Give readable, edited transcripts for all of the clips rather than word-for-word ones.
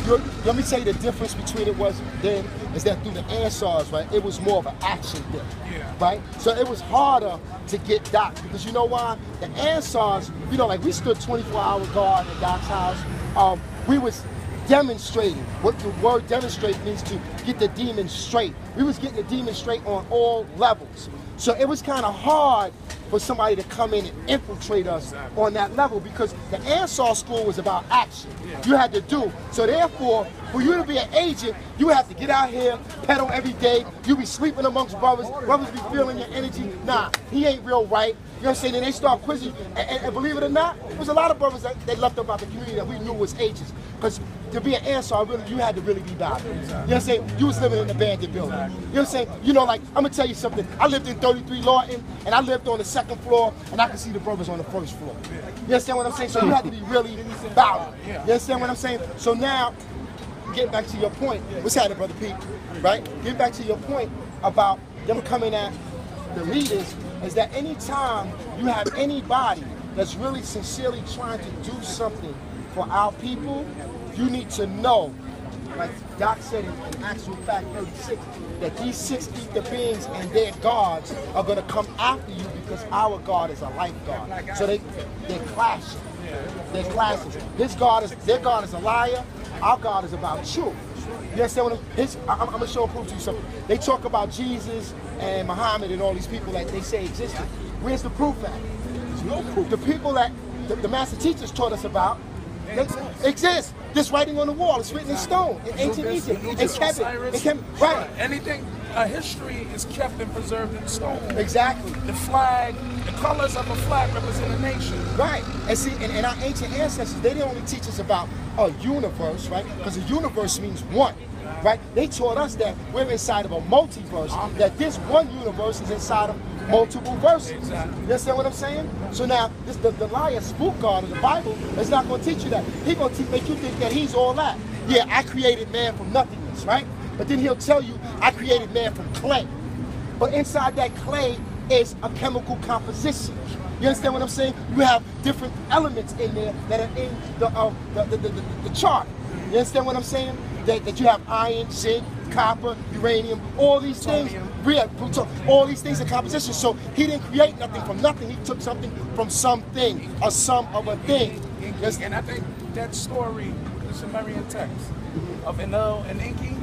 let me tell you the difference between it was then is that through the Ansars, right, it was more of an action thing, right? So it was harder to get Doc because you know why? The Ansars, you know, like we stood 24-hour guard at Doc's house. We was demonstrating. What the word demonstrate means to get the demon straight. We was getting the demon straight on all levels. So it was kind of hard for somebody to come in and infiltrate us on that level because the Ansar school was about action. You had to do. So therefore, for you to be an agent, you have to get out here, pedal every day. You be sleeping amongst brothers. Brothers be feeling your energy. Nah, he ain't real right. You know what I'm saying? And they start quizzing. And believe it or not, there was a lot of brothers that they left about the community that we knew was agents. Because to be an Ansar, really, you had to really be bound. You know what I'm saying? You was living in an abandoned building. You know what I'm saying? You know, like, I'm going to tell you something. I lived in 33 Lawton, and I lived on the second floor, and I could see the brothers on the first floor. You understand what I'm saying? So you had to be really bound. You understand what I'm saying? So now, getting back to your point, what's happening, Brother Pete, right? Getting back to your point about them coming at the leaders, is that anytime you have anybody that's really sincerely trying to do something for our people, you need to know, like Doc said in actual fact 36, that these 6 ether beings and their gods are going to come after you because our God is a life God. So they're clashing. They're clashing. Their God is a liar. Our God is about truth. You understand what I'm going to show and prove to you something. They talk about Jesus and Muhammad and all these people that they say existed. Where's the proof at? There's no proof. The people that the master teachers taught us about, they exist. This writing on the wall, it's written in stone in ancient Egypt. Right. Anything, history is kept and preserved in stone. Exactly. The flag, the colors of a flag represent a nation. Right. And see, and our ancient ancestors, they didn't only teach us about a universe, right? Because a universe means one. Right? They taught us that we're inside of a multiverse, that this one universe is inside of multiple verses. Exactly. You understand what I'm saying? So now, the liar spook God of the Bible is not going to teach you that. He's going to make you think that he's all that. Yeah, I created man from nothingness, right? But then he'll tell you, I created man from clay. But inside that clay is a chemical composition. You understand what I'm saying? You have different elements in there that are in the chart. You understand what I'm saying? That you have iron, zinc, copper, uranium, all these things, all these things in composition. So he didn't create nothing from nothing. He took something from something, or some of a thing. And I think that story, the Sumerian text of Enlil and Enki,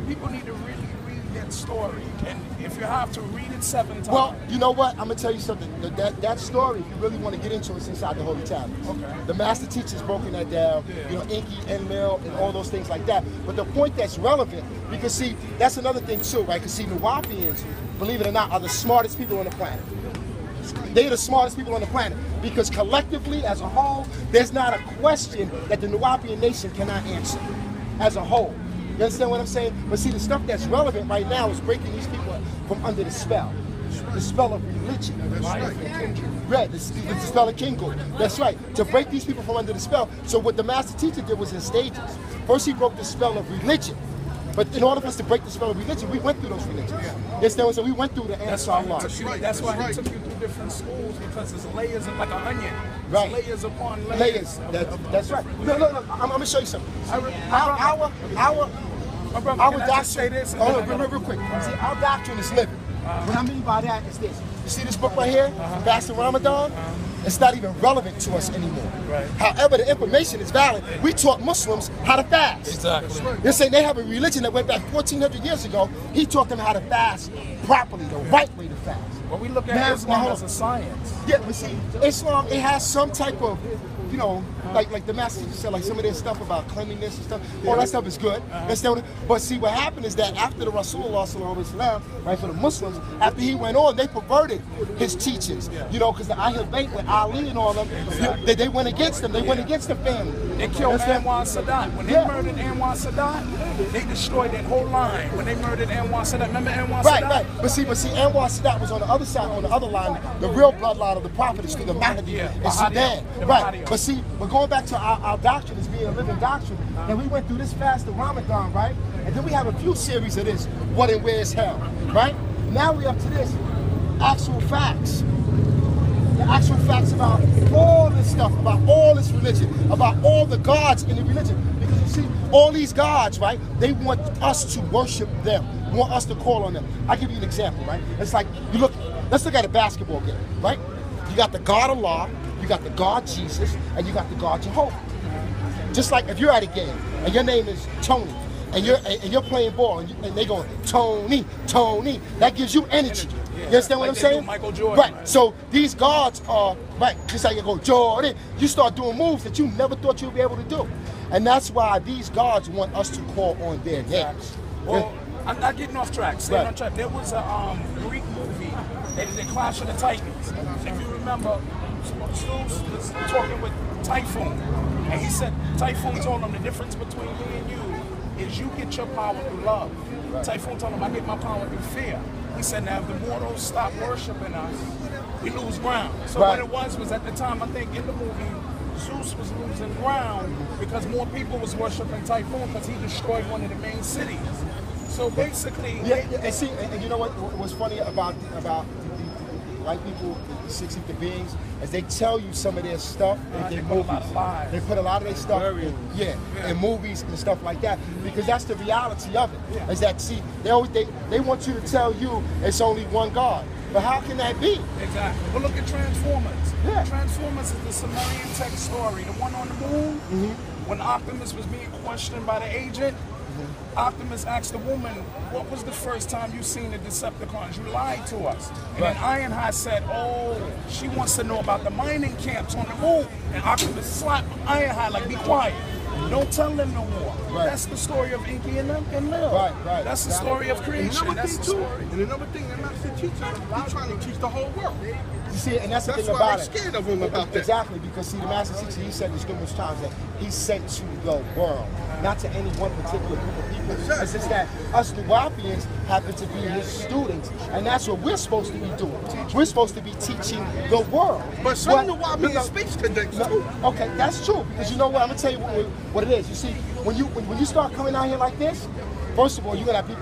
people need to really read that story. And if you have to, read it 7 times. Well, you know what? I'm going to tell you something. That story, if you really want to get into it, it's inside the Holy Tablets. Okay. The master teacher's broken that down, you know, Enki, Enlil, and all those things like that. But the point that's relevant, because see, that's another thing too, right? Because see, Nuwapians, believe it or not, are the smartest people on the planet. They're the smartest people on the planet. Because collectively, as a whole, there's not a question that the Nuwapian nation cannot answer as a whole. You understand what I'm saying? But see, the stuff that's relevant right now is breaking these people from under the spell of religion. Right, the spell of Kingo. That's right, to break these people from under the spell. So what the master teacher did was in stages. First he broke the spell of religion. But in order for us to break the spell of religion, we went through those religions. So we went through the Ansar law. That's why he took you through different schools, because there's layers of, like an onion. Right. Layers upon layers. That's right. No, I'm going to show you something. Our doctrine, say this. Real quick. See, our doctrine is living. What I mean by that is this. You see this book right here, Fasting Ramadan? It's not even relevant to us anymore. Right. However, the information is valid. We taught Muslims how to fast. Exactly. They're saying they have a religion that went back 1,400 years ago. He taught them how to fast properly, the right way to fast. When we look at Islam as a science. Yeah, but see, Islam, it has some type of, you know, like the master said, like some of this stuff about cleanliness and stuff, all that stuff is good. But see, what happened is that after the Rasulullah sallallahu alaihi wasallam, right, for the Muslims, after he went on, they perverted his teachings. You know, because the Ahl Bayt with Ali and all of them, they went against them. They went against the family. They killed Anwar Sadat. When they murdered Anwar Sadat, they destroyed that whole line. When they murdered Anwar Sadat, remember Anwar Sadat? Right. But see, Anwar Sadat was on the other side, on the other line. The real bloodline of the Prophet is through the Mahdi in Sudan. Right. But see, we're going back to our doctrine as being a living doctrine. And we went through this fast of Ramadan, right? And then we have a few series of this, what and where is hell, right? Now we're up to this, actual facts. The actual facts about all this stuff, about all this religion, about all the gods in the religion. Because See, all these gods, right? They want us to worship them, want us to call on them. I'll give you an example, right? It's like, let's look at a basketball game, right? You got the God Allah, you got the God Jesus, and you got the God Jehovah. Just like if you're at a game and your name is Tony, and you're playing ball, and they go Tony, Tony, that gives you energy. You understand what I'm saying? Michael Jordan. Right. So these gods are right. Just like you go Jordan, you start doing moves that you never thought you'd be able to do, and that's why these gods want us to call on their names. Well, I'm not getting off track. Staying on track. There was a Greek movie. They did Clash of the Titans. If you remember, Zeus was talking with Typhoon, and he said Typhoon told him the difference between me and you is you get your power through love. Right. Typhoon told him I get my power through fear. He said now if the mortals stop worshiping us, we lose ground. So what it was at the time, I think in the movie, Zeus was losing ground because more people was worshiping Typhoon because he destroyed one of the main cities. So basically, and see, and you know what's funny about the white people, the 60th beings, is they tell you some of their stuff in their movies. They put a lot of their stuff in movies and stuff like that, because that's the reality of it. Is that, see, they want you to tell you it's only one God. But how can that be? Exactly. Well, look at Transformers. Yeah. Transformers is the Sumerian tech story. The one on the moon, when Optimus was being questioned by the agent, Optimus asked the woman, what was the first time you seen the Decepticons? You lied to us. And then Ironhide said, oh, she wants to know about the mining camps on the moon. And Optimus slapped Ironhide like, be quiet. Don't tell them no more. That's the story of Inky and Lil. That's the story of creation. That's the story. And another thing, the master teacher, he's trying to teach the whole world. You see, and that's the thing about it. That's why I'm scared of him about that. Exactly, because see, the master teacher, he said this numerous times that he sent to the world, not to any one particular group of people. It's just that us Nuwapians happen to be his students, and that's what we're supposed to be doing. We're supposed to be teaching the world. But some Nuwapians speak cadets too. Okay, that's true, because you know what? I'm gonna tell you what it is. You see, when you start coming out here like this, first of all, you're gonna have people that